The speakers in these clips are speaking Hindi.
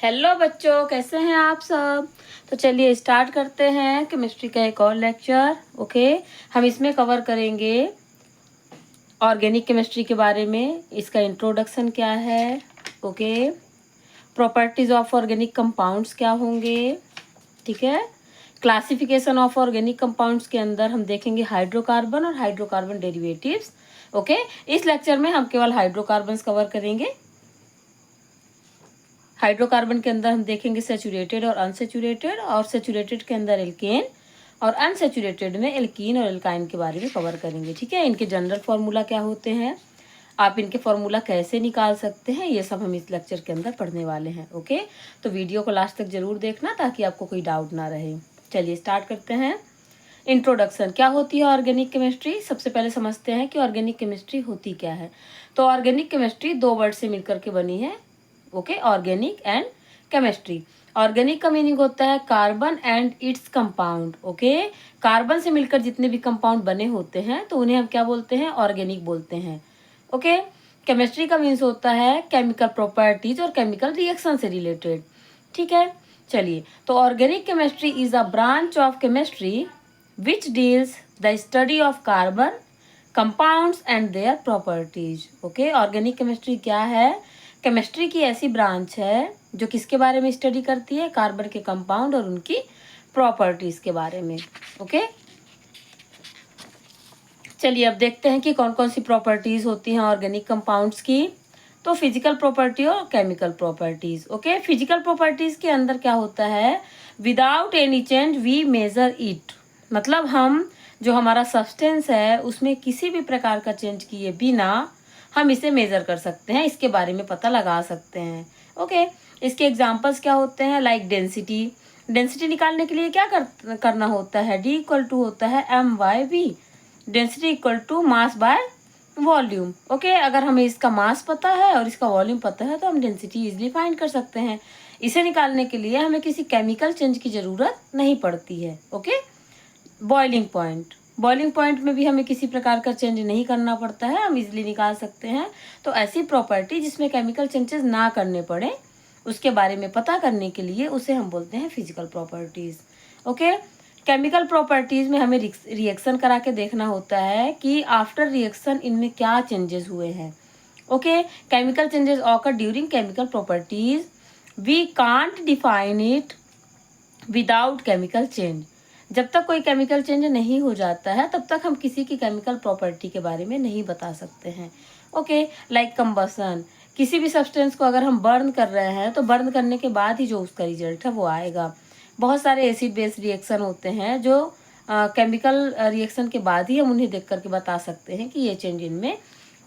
हेलो बच्चों, कैसे हैं आप सब। तो चलिए स्टार्ट करते हैं केमिस्ट्री का एक और लेक्चर। ओके, हम इसमें कवर करेंगे ऑर्गेनिक केमिस्ट्री के बारे में। इसका इंट्रोडक्शन क्या है, okay, properties of organic compounds क्या होंगे, ठीक है। क्लासिफिकेशन ऑफ ऑर्गेनिक कंपाउंड्स के अंदर हम देखेंगे हाइड्रोकार्बन और हाइड्रोकार्बन डेरिवेटिव्स। ओके, इस लेक्चर में हम केवल हाइड्रोकार्बन्स कवर करेंगे। हाइड्रोकार्बन के अंदर हम देखेंगे सैचुरेटेड और अनसैचुरेटेड, और सैचुरेटेड के अंदर एल्केन, और अनसैचुरेटेड में एल्कीन और एल्काइन के बारे में कवर करेंगे, ठीक है। इनके जनरल फार्मूला क्या होते हैं, आप इनके फार्मूला कैसे निकाल सकते हैं, ये सब हम इस लेक्चर के अंदर पढ़ने वाले हैं। ओके, तो वीडियो को लास्ट तक जरूर देखना ताकि आपको कोई डाउट ना रहे। चलिए स्टार्ट करते हैं। इंट्रोडक्शन, क्या होती है ऑर्गेनिक केमिस्ट्री। सबसे पहले समझते हैं कि ऑर्गेनिक केमिस्ट्री होती क्या है। तो ऑर्गेनिक केमिस्ट्री दो वर्ड से मिलकर के बनी है, okay, organic and chemistry. Organic का मीनिंग होता है carbon and its compound. Okay, carbon से मिलकर जितने भी कंपाउंड बने होते हैं तो उन्हें हम क्या बोलते हैं, ऑर्गेनिक बोलते हैं। ओके, केमिस्ट्री का मीन्स होता है केमिकल प्रॉपर्टीज और केमिकल रिएक्शन से रिलेटेड, ठीक है। चलिए, तो organic chemistry is a branch of chemistry which deals the study of carbon compounds and their properties. Okay, organic chemistry क्या है, केमिस्ट्री की ऐसी ब्रांच है जो किसके बारे में स्टडी करती है, कार्बन के कंपाउंड और उनकी प्रॉपर्टीज के बारे में। ओके, चलिए अब देखते हैं कि कौन कौन सी प्रॉपर्टीज होती हैं ऑर्गेनिक कंपाउंड्स की। तो फिजिकल प्रॉपर्टी और chemical properties. Okay, physical properties के अंदर क्या होता है, without any change we measure it. मतलब हम जो हमारा सब्सटेंस है उसमें किसी भी प्रकार का चेंज किए बिना हम इसे मेजर कर सकते हैं, इसके बारे में पता लगा सकते हैं। ओके, इसके एग्जांपल्स क्या होते हैं, लाइक डेंसिटी। डेंसिटी निकालने के लिए क्या करना होता है, डी इक्वल टू होता है M/V। Density equal to mass by volume. Okay, अगर हमें इसका मास पता है और इसका वॉल्यूम पता है तो हम डेंसिटी इजीली फाइंड कर सकते हैं। इसे निकालने के लिए हमें किसी केमिकल चेंज की जरूरत नहीं पड़ती है। Okay, boiling point, boiling point में भी हमें किसी प्रकार का चेंज नहीं करना पड़ता है, हम इजीली निकाल सकते हैं। तो ऐसी प्रॉपर्टी जिसमें केमिकल चेंजेस ना करने पड़े उसके बारे में पता करने के लिए उसे हम बोलते हैं physical properties. Okay, chemical properties में हमें रिएक्शन करा के देखना होता है कि आफ्टर रिएक्शन इनमें क्या चेंजेस हुए हैं। Okay, chemical changes occur during chemical properties, we can't define it without chemical change. जब तक कोई केमिकल चेंज नहीं हो जाता है तब तक हम किसी की केमिकल प्रॉपर्टी के बारे में नहीं बता सकते हैं। ओके, लाइक कंबसन, किसी भी सब्सटेंस को अगर हम बर्न कर रहे हैं तो बर्न करने के बाद ही जो उसका रिजल्ट है वो आएगा। बहुत सारे एसिड बेस रिएक्शन होते हैं जो केमिकल रिएक्शन के बाद ही हम उन्हें देख करके बता सकते हैं कि ये चेंज इनमें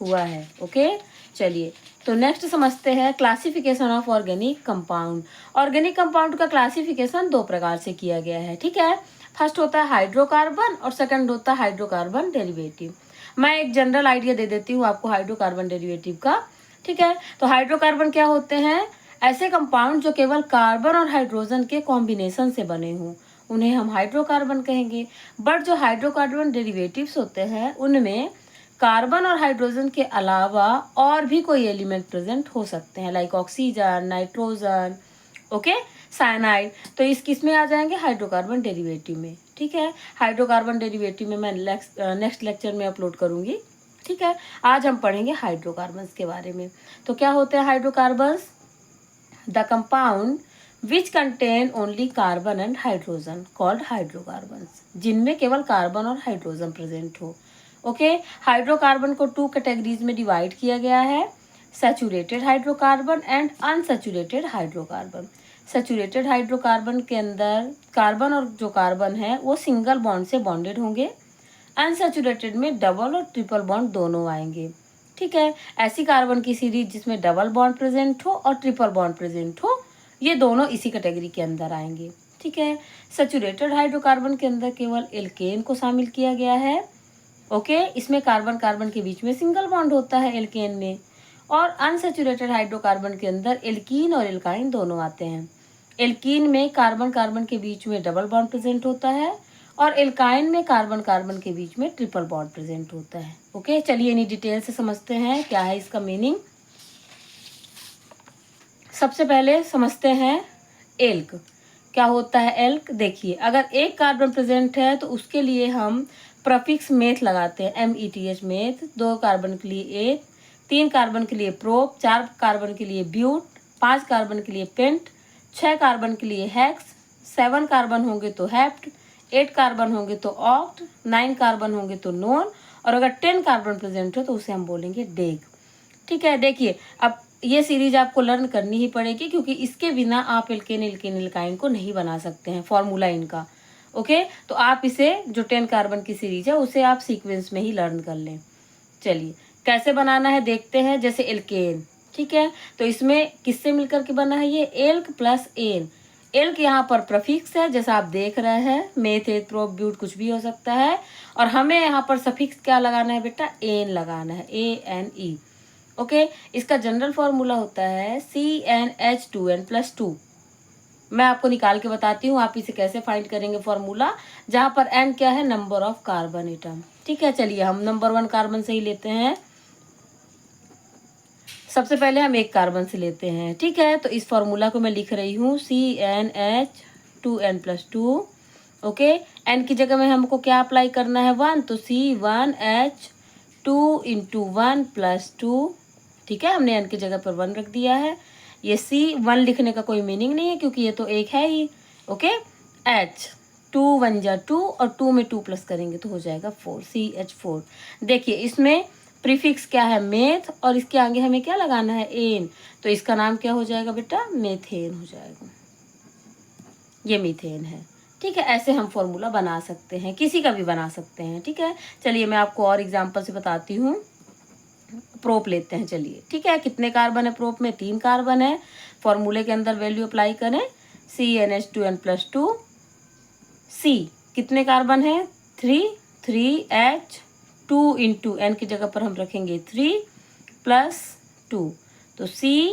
हुआ है। ओके, चलिए तो नेक्स्ट समझते हैं classification of organic compound. Organic compound का क्लासिफिकेशन दो प्रकार से किया गया है, ठीक है। फर्स्ट होता है हाइड्रोकार्बन और सेकंड होता है हाइड्रोकार्बन डेरिवेटिव। मैं एक जनरल आइडिया दे देती हूँ आपको हाइड्रोकार्बन डेरिवेटिव का, ठीक है। तो हाइड्रोकार्बन क्या होते हैं, ऐसे कंपाउंड जो केवल कार्बन और हाइड्रोजन के कॉम्बिनेशन से बने हों उन्हें हम हाइड्रोकार्बन कहेंगे। बट जो हाइड्रोकार्बन डेरिवेटिव्स होते हैं उनमें कार्बन और हाइड्रोजन के अलावा और भी कोई एलिमेंट प्रेजेंट हो सकते हैं, like oxygen, nitrogen, okay, cyanide. तो इस किस में आ जाएंगे, हाइड्रोकार्बन डेरिवेटिव में, ठीक है। हाइड्रोकार्बन डेरिवेटिव में मैं नेक्स्ट लेक्चर में अपलोड करूंगी, ठीक है। आज हम पढ़ेंगे हाइड्रोकार्बन्स के बारे में। तो क्या होते हैं hydrocarbons, the compound which contain only carbon and hydrogen called hydrocarbons, जिनमें केवल कार्बन और हाइड्रोजन प्रेजेंट हो। ओके, हाइड्रोकार्बन को टू कैटेगरीज में डिवाइड किया गया है, saturated hydrocarbon and unsaturated hydrocarbon. Saturated hydrocarbon के अंदर कार्बन और जो कार्बन है वो सिंगल बॉन्ड से बॉन्डेड होंगे, अनसैचुरेटेड में डबल और ट्रिपल बॉन्ड दोनों आएंगे, ठीक है। ऐसी कार्बन की सीरीज जिसमें डबल बॉन्ड प्रेजेंट हो और ट्रिपल बॉन्ड प्रेजेंट हो, ये दोनों इसी कैटेगरी के अंदर आएंगे, ठीक है। सैचुरेटेड हाइड्रोकार्बन के अंदर केवल एल्केन को शामिल किया गया है। ओके, इसमें कार्बन कार्बन के बीच में सिंगल बॉन्ड होता है एल्केन में। और अनसैचुरेटेड हाइड्रोकार्बन के अंदर एल्कीन और एल्काइन दोनों आते हैं। एल्कीन में कार्बन कार्बन के बीच में डबल बॉन्ड प्रेजेंट होता है और एल्काइन में कार्बन कार्बन के बीच में ट्रिपल बॉन्ड प्रेजेंट होता है। ओके, चलिए इन्हीं डिटेल से समझते हैं क्या है इसका मीनिंग। सबसे पहले समझते हैं एल्क। क्या होता है एल्क? देखिए, अगर एक कार्बन प्रेजेंट है तो उसके लिए हम प्रफिक्स मेथ लगाते हैं, METH मेथ। 2 कार्बन के लिए एथ, 3 कार्बन के लिए प्रोप, 4 कार्बन के लिए ब्यूट, 5 कार्बन के लिए पेंट, 6 कार्बन के लिए हेक्स, 7 कार्बन होंगे तो हेप्ट, 8 कार्बन होंगे तो ऑक्ट, 9 कार्बन होंगे तो नोन, और अगर 10 कार्बन प्रेजेंट हो तो उसे हम बोलेंगे डेक। ठीक है, देखिए अब ये सीरीज आपको लर्न करनी ही पड़ेगी, क्योंकि इसके बिना आप एल्केन एल्केन एल्काइन को नहीं बना सकते हैं, फॉर्मूला इनका। ओके, तो आप इसे जो 10 कार्बन की सीरीज है उसे आप सीक्वेंस में ही लर्न कर लें। चलिए कैसे बनाना है देखते हैं। जैसे एल्केन, ठीक है, तो इसमें किससे मिलकर के बना है ये? Elk plus N. एल्क यहाँ पर प्रफिक्स है जैसा आप देख रहे हैं, मेथ एथ प्रोप ब्यूट कुछ भी हो सकता है, और हमें यहाँ पर सफिक्स क्या लगाना है बेटा? एन लगाना है, ANE। ओके, इसका जनरल फॉर्मूला होता है CnH2n+2। मैं आपको निकाल के बताती हूँ आप इसे कैसे फाइंड करेंगे फॉर्मूला, जहाँ पर n क्या है? Number of carbon atom. ठीक है, चलिए हम नंबर 1 कार्बन से ही लेते हैं। सबसे पहले हम एक कार्बन से लेते हैं। ठीक है, तो इस फॉर्मूला को मैं लिख रही हूँ CnH2n+2। ओके, n की जगह में हमको क्या अप्लाई करना है? 1, तो C1H2 × 1 + 2। ठीक है, हमने n की जगह पर 1 रख दिया है। ये C1 लिखने का कोई मीनिंग नहीं है क्योंकि ये तो एक है ही। ओके, H 2 1 जा 2 और 2 में 2 प्लस करेंगे तो हो जाएगा 4, CH4। देखिए इसमें प्रीफिक्स क्या है? मेथ, और इसके आगे हमें क्या लगाना है? एन। तो इसका नाम क्या हो जाएगा बेटा? मेथेन हो जाएगा। ये मीथेन है। ठीक है, ऐसे हम फॉर्मूला बना सकते हैं, किसी का भी बना सकते हैं। ठीक है, चलिए मैं आपको और एग्जांपल से बताती हूँ। प्रोप लेते हैं, चलिए। ठीक है, कितने कार्बन है प्रोप में? 3 कार्बन है। फॉर्मूले के अंदर वैल्यू अप्लाई करें, CnH2n+2। C कितने कार्बन है? 3, 3H2 × n की जगह पर हम रखेंगे 3 + 2, तो C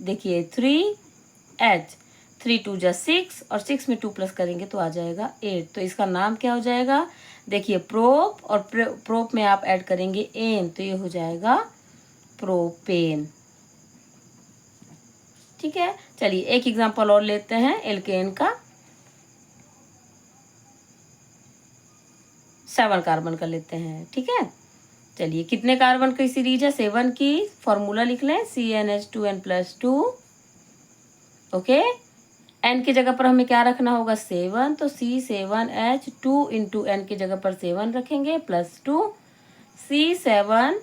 देखिए 3H, 3 2 जा 6 और 6 में 2 प्लस करेंगे तो आ जाएगा 8। तो इसका नाम क्या हो जाएगा? देखिए प्रोप, और प्रोप में आप ऐड करेंगे एन, तो ये हो जाएगा प्रोपेन। ठीक है, चलिए एक एग्जांपल और लेते हैं एल्केन का। 7 कार्बन का लेते हैं। ठीक है, चलिए कितने कार्बन की सीरीज है? 7 की। फॉर्मूला लिख लें, CnH2n+2। ओके, n की जगह पर हमें क्या रखना होगा? 7, तो C7H2 × n की जगह पर 7 रखेंगे +2, C7H,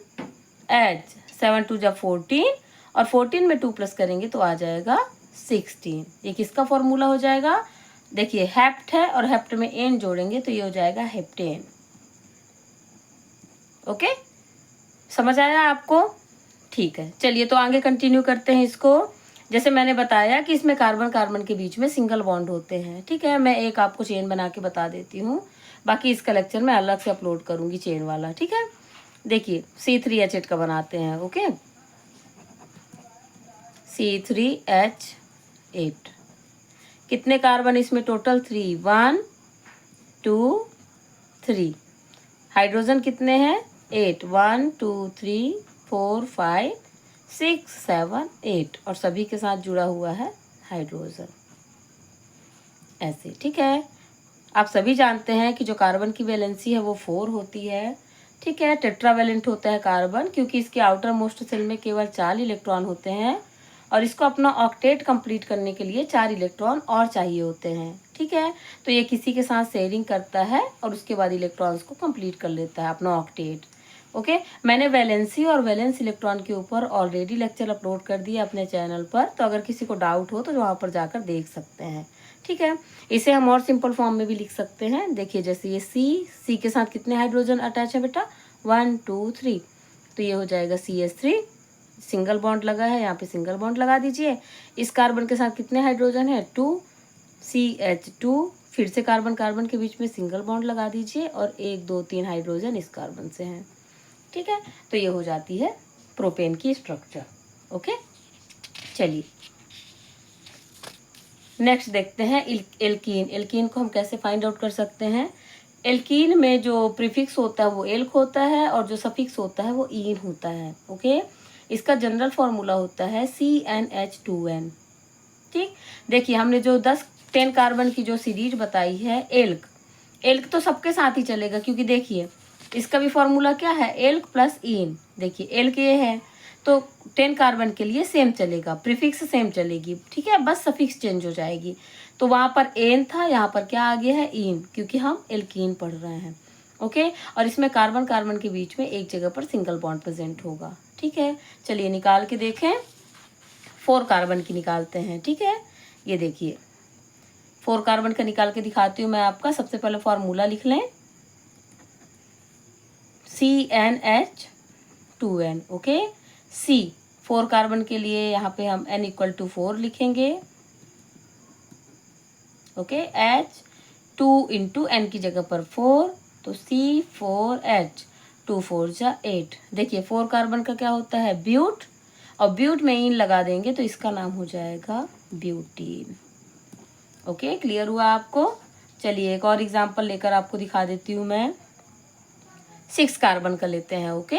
7 2 जा 14 और 14 में 2 प्लस करेंगे तो आ जाएगा 16। ये किसका फॉर्मूला हो जाएगा? देखिए हेप्ट है और हेप्ट में एन जोड़ेंगे तो ये हो जाएगा हेप्टेन। ओके, समझ आया आपको? ठीक है, चलिए तो आगे कंटिन्यू करते हैं इसको। जैसे मैंने बताया कि इसमें कार्बन कार्बन के बीच में सिंगल बॉन्ड होते हैं। ठीक है, मैं एक आपको चेन बना के बता देती हूँ, बाकी इसका लेक्चर मैं अलग से अपलोड करूँगी चेन वाला। ठीक है, देखिए C3H8 का बनाते हैं। ओके, C3H8 कितने कार्बन इसमें टोटल? 3, 1 2 3। हाइड्रोजन कितने हैं? 8, 1 2 3 4 5 6 7 8, और सभी के साथ जुड़ा हुआ है हाइड्रोजन, ऐसे। ठीक है, आप सभी जानते हैं कि जो कार्बन की वैलेंसी है वो 4 होती है। ठीक है, टेट्रावैलेंट होता है कार्बन क्योंकि इसके आउटर मोस्ट शेल में केवल 4 इलेक्ट्रॉन होते हैं, और इसको अपना ऑक्टेट कंप्लीट करने के लिए 4 इलेक्ट्रॉन और चाहिए होते हैं। ठीक है, तो ये किसी के साथ शेयरिंग करता है और उसके बाद इलेक्ट्रॉन्स को कंप्लीट कर लेता है अपना ऑक्टेट। ओके, मैंने वैलेंसी और वैलेंस इलेक्ट्रॉन के ऊपर ऑलरेडी लेक्चर अपलोड कर दिया अपने चैनल पर, तो अगर किसी को डाउट हो तो वहाँ पर जाकर देख सकते हैं। ठीक है, इसे हम और सिंपल फॉर्म में भी लिख सकते हैं। देखिए जैसे ये C के साथ कितने हाइड्रोजन अटैच है बेटा? 1 2 3, तो ये हो जाएगा CH3, सिंगल बॉन्ड लगा है, यहाँ पे सिंगल बॉन्ड लगा दीजिए। इस कार्बन के साथ कितने हाइड्रोजन है? 2 CH2, फिर से कार्बन कार्बन के बीच में सिंगल बॉन्ड लगा दीजिए, और 1 2 3 हाइड्रोजन इस कार्बन से हैं। ठीक है, तो ये हो जाती है प्रोपेन की स्ट्रक्चर। ओके, चलिए नेक्स्ट देखते हैं एल्कीन। एल्कीन को हम कैसे फाइंड आउट कर सकते हैं? एल्कीन में जो प्रीफिक्स होता है वो एल्क होता है, और जो सफिक्स होता है वो ईन होता है। ओके, इसका जनरल फॉर्मूला होता है CnH2n। ठीक, देखिए हमने जो 10 कार्बन की जो सीरीज बताई है, एल्क तो सबके साथ ही चलेगा, क्योंकि देखिए इसका भी फॉर्मूला क्या है, एल्क प्लस इन। देखिए एल्क ये है तो 10 कार्बन के लिए सेम चलेगा, प्रीफिक्स सेम चलेगी, ठीक है, बस सफिक्स चेंज हो जाएगी। तो वहाँ पर एन था, यहाँ पर क्या आ गया है, इन, क्योंकि हम एल्कीन पढ़ रहे हैं। ओके, और इसमें कार्बन कार्बन के बीच में एक जगह पर सिंगल बॉन्ड प्रेजेंट होगा। ठीक है, चलिए निकाल के देखें। 4 कार्बन की निकालते हैं। ठीक है, ये देखिए 4 कार्बन का निकाल के दिखाती हूँ मैं आपका। सबसे पहले फॉर्मूला लिख लें, CnH2n। ओके, C 4 कार्बन के लिए यहाँ पे हम n = 4 लिखेंगे। ओके, H 2 × n की जगह पर 4, तो C4H 2 4 जा 8। देखिए 4 कार्बन का क्या होता है, ब्यूट, और ब्यूट में इन लगा देंगे तो इसका नाम हो जाएगा ब्यूटीन। ओके, क्लियर हुआ आपको। चलिए एक और एग्जांपल लेकर आपको दिखा देती हूँ मैं। 6 कार्बन का लेते हैं। ओके,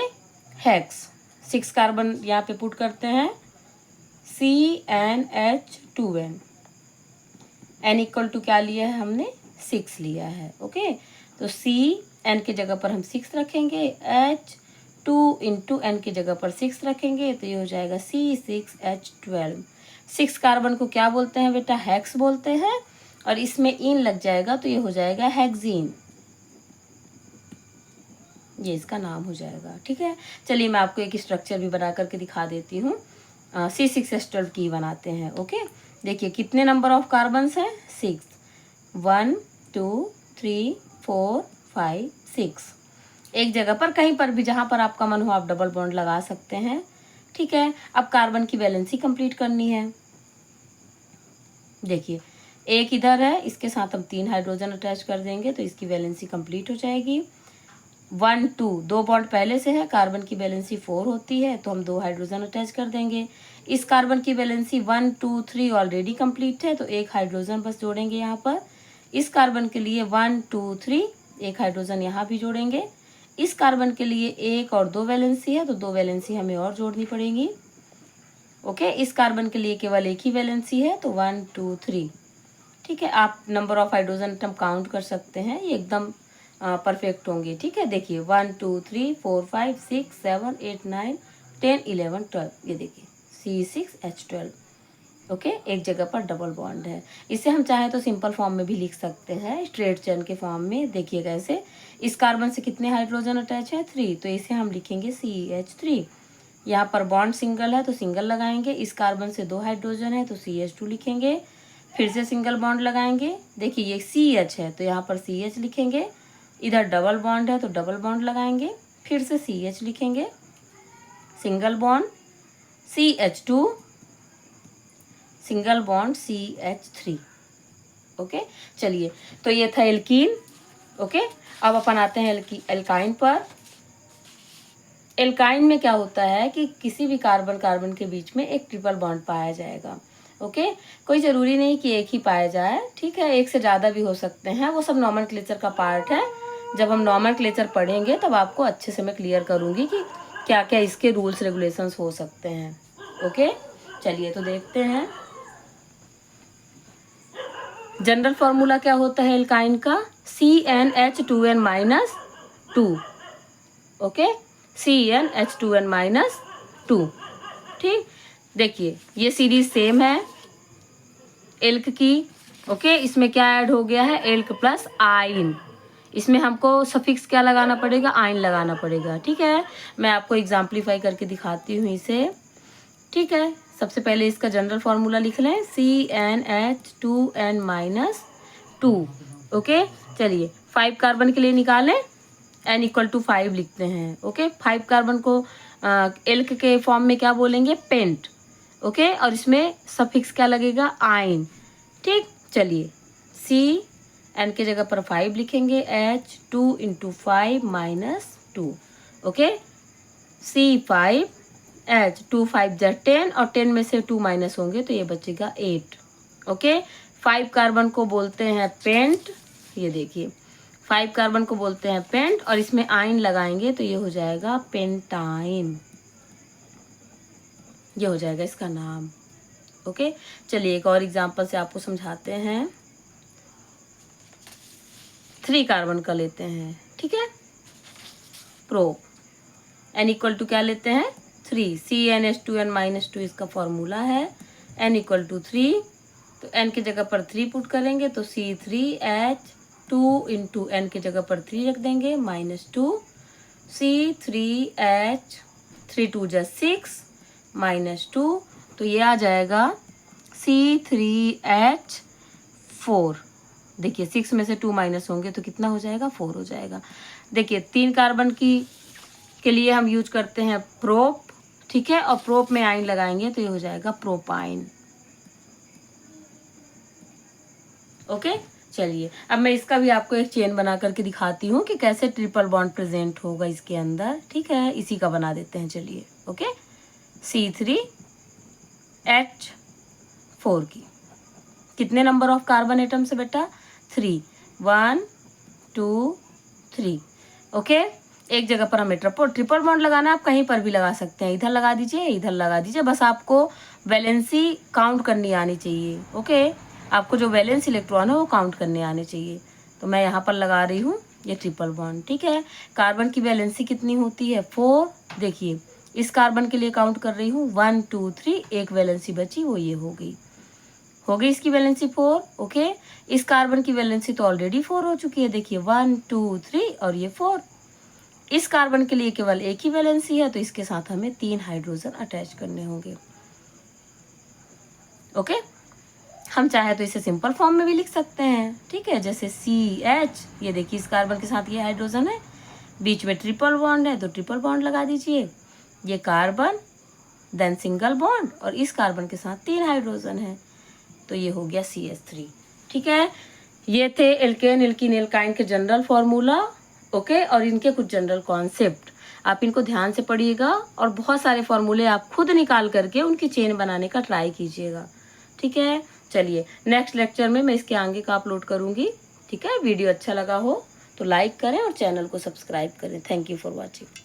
हेक्स 6 कार्बन यहाँ पे पुट करते हैं, CnH2n। n = क्या लिया है हमने, 6 लिया है। ओके, तो n की जगह पर हम 6 रखेंगे, H 2 × n की जगह पर 6 रखेंगे, तो ये हो जाएगा C6H12। 6 कार्बन को क्या बोलते हैं बेटा, हेक्स बोलते हैं, और इसमें इन लग जाएगा तो ये हो जाएगा हेक्सीन, ये इसका नाम हो जाएगा। ठीक है, चलिए मैं आपको एक स्ट्रक्चर भी बना करके दिखा देती हूँ। C6H12 की बनाते हैं। ओके, देखिए कितने नंबर ऑफ कार्बन्स हैं, 6, 1 2 3 4 5 6। एक जगह पर कहीं पर भी जहाँ पर आपका मन हो आप डबल बॉन्ड लगा सकते हैं। ठीक है, अब कार्बन की वैलेंसी कंप्लीट करनी है। देखिए एक इधर है, इसके साथ हम 3 हाइड्रोजन अटैच कर देंगे तो इसकी वैलेंसी कंप्लीट हो जाएगी। 1 2 2 बॉन्ड पहले से है, कार्बन की वैलेंसी 4 होती है, तो हम 2 हाइड्रोजन अटैच कर देंगे। इस कार्बन की वैलेंसी 1 2 3 ऑलरेडी कंप्लीट है, तो एक हाइड्रोजन बस जोड़ेंगे यहाँ पर। इस कार्बन के लिए 1 2 3 एक हाइड्रोजन यहाँ भी जोड़ेंगे। इस कार्बन के लिए 1 और 2 वैलेंसी है, तो 2 वैलेंसी हमें और जोड़नी पड़ेगी। ओके, इस कार्बन के लिए केवल एक ही वैलेंसी है, तो 1 2 3। ठीक है, आप number of hydrogen atom count कर सकते हैं, ये एकदम परफेक्ट होंगे। ठीक है, देखिए 1 2 3 4 5 6 7 8 9 10 11 12, ये देखिए C6H12। ओके, एक जगह पर डबल बॉन्ड है। इसे हम चाहें तो सिंपल फॉर्म में भी लिख सकते हैं, स्ट्रेट चेन के फॉर्म में। देखिए कैसे, इस कार्बन से कितने हाइड्रोजन अटैच है, 3, तो इसे हम लिखेंगे CH3। यहाँ पर बॉन्ड सिंगल है तो सिंगल लगाएंगे। इस कार्बन से 2 हाइड्रोजन है तो CH2 लिखेंगे, फिर से सिंगल बॉन्ड लगाएंगे। देखिए ये CH है तो यहाँ पर CH लिखेंगे, इधर डबल बॉन्ड है तो डबल बॉन्ड लगाएंगे, फिर से CH लिखेंगे, single bond CH2, single bond CH3। Okay, चलिए तो ये था एल्कीन। ओके, अब अपन आते हैं एल्काइन पर। एल्काइन में क्या होता है कि किसी भी कार्बन कार्बन के बीच में एक ट्रिपल बॉन्ड पाया जाएगा। ओके, कोई ज़रूरी नहीं कि एक ही पाया जाए, ठीक है, एक से ज़्यादा भी हो सकते हैं, वो सब नॉमेनक्लेचर का पार्ट है। जब हम नॉमेनक्लेचर पढ़ेंगे तब आपको अच्छे से मैं क्लियर करूँगी कि क्या क्या इसके रूल्स रेगुलेशंस हो सकते हैं। ओके, चलिए तो देखते हैं। जनरल फॉर्मूला क्या होता है एल्काइन का, CnH2n-2। Okay, CnH2n-2। ठीक, देखिए ये सीरीज सेम है एल्क की। ओके, इसमें क्या ऐड हो गया है, एल्क प्लस आइन। इसमें हमको सफिक्स क्या लगाना पड़ेगा, आइन लगाना पड़ेगा। ठीक है, मैं आपको एग्जाम्पलीफाई करके दिखाती हूँ इसे। ठीक है, सबसे पहले इसका जनरल फार्मूला लिख लें, CnH2n-2। ओके, चलिए 5 कार्बन के लिए निकालें, n = 5 लिखते हैं। ओके, 5 कार्बन को एल्क के फॉर्म में क्या बोलेंगे, पेंट। ओके, और इसमें सफिक्स क्या लगेगा, आइन। ठीक, चलिए CN की जगह पर 5 लिखेंगे, H 2 × 5 - 2। ओके, C5 H 2 5 जा 10, और 10 में से 2 माइनस होंगे तो ये बचेगा 8। ओके, 5 कार्बन को बोलते हैं पेंट, ये देखिए 5 कार्बन को बोलते हैं पेंट, और इसमें आइन लगाएंगे तो ये हो जाएगा पेंटाइन। ये हो जाएगा इसका नाम। ओके, चलिए एक और एग्जांपल से आपको समझाते हैं। 3 कार्बन का लेते हैं, ठीक है। प्रोप n इक्वल टू क्या लेते हैं 3, CnH2n-2 इसका फॉर्मूला है। n इक्वल टू 3, तो n की जगह पर 3 पुट करेंगे तो C3H2 इंटू n की जगह पर 3 रख देंगे -2 C3H 3 2 जा 6 -2, तो ये आ जाएगा C3H4। देखिए 6 में से 2 माइनस होंगे तो कितना हो जाएगा 4 हो जाएगा। देखिए 3 कार्बन के लिए हम यूज करते हैं प्रोप, ठीक है, और प्रोप में आइन लगाएंगे तो ये हो जाएगा प्रोपाइन। ओके, चलिए अब मैं इसका भी आपको एक चेन बना करके दिखाती हूँ कि कैसे ट्रिपल बॉन्ड प्रेजेंट होगा इसके अंदर, ठीक है। इसी का बना देते हैं, चलिए। ओके, C3H4 की कितने नंबर ऑफ कार्बन एटम्स है बेटा 3, 1 2 3। ओके, एक जगह पर हमें ट्रिपल बॉन्ड लगाना है, आप कहीं पर भी लगा सकते हैं, इधर लगा दीजिए इधर लगा दीजिए, बस आपको वैलेंसी काउंट करनी आनी चाहिए। ओके, आपको जो वैलेंस इलेक्ट्रॉन है वो काउंट करने आने चाहिए। तो मैं यहाँ पर लगा रही हूँ ये ट्रिपल बॉन्ड, ठीक है। कार्बन की वैलेंसी कितनी होती है 4। देखिए इस कार्बन के लिए काउंट कर रही हूँ 1 2 3, एक वैलेंसी बची वो ये हो गई इसकी वैलेंसी 4। ओके, इस कार्बन की वैलेंसी तो ऑलरेडी 4 हो चुकी है, देखिए 1 2 3 और ये 4। इस कार्बन के लिए केवल एक ही वैलेंसी है तो इसके साथ हमें 3 हाइड्रोजन अटैच करने होंगे। ओके, हम चाहे तो इसे सिंपल फॉर्म में भी लिख सकते हैं, ठीक है, जैसे CH, ये देखिए इस कार्बन के साथ ये हाइड्रोजन है, बीच में ट्रिपल बॉन्ड है तो ट्रिपल बॉन्ड लगा दीजिए, ये कार्बन देन सिंगल बॉन्ड और इस कार्बन के साथ 3 हाइड्रोजन है तो ये हो गया CH3, ठीक है। ये थे एल्केन एल्कीन एल्काइन के जनरल फॉर्मूला, ओके, और इनके कुछ जनरल कॉन्सेप्ट आप इनको ध्यान से पढ़िएगा और बहुत सारे फॉर्मूले आप खुद निकाल करके उनकी चेन बनाने का ट्राई कीजिएगा, ठीक है। चलिए नेक्स्ट लेक्चर में मैं इसके आगे का अपलोड करूँगी, ठीक है। वीडियो अच्छा लगा हो तो लाइक करें और चैनल को सब्सक्राइब करें। Thank you for watching.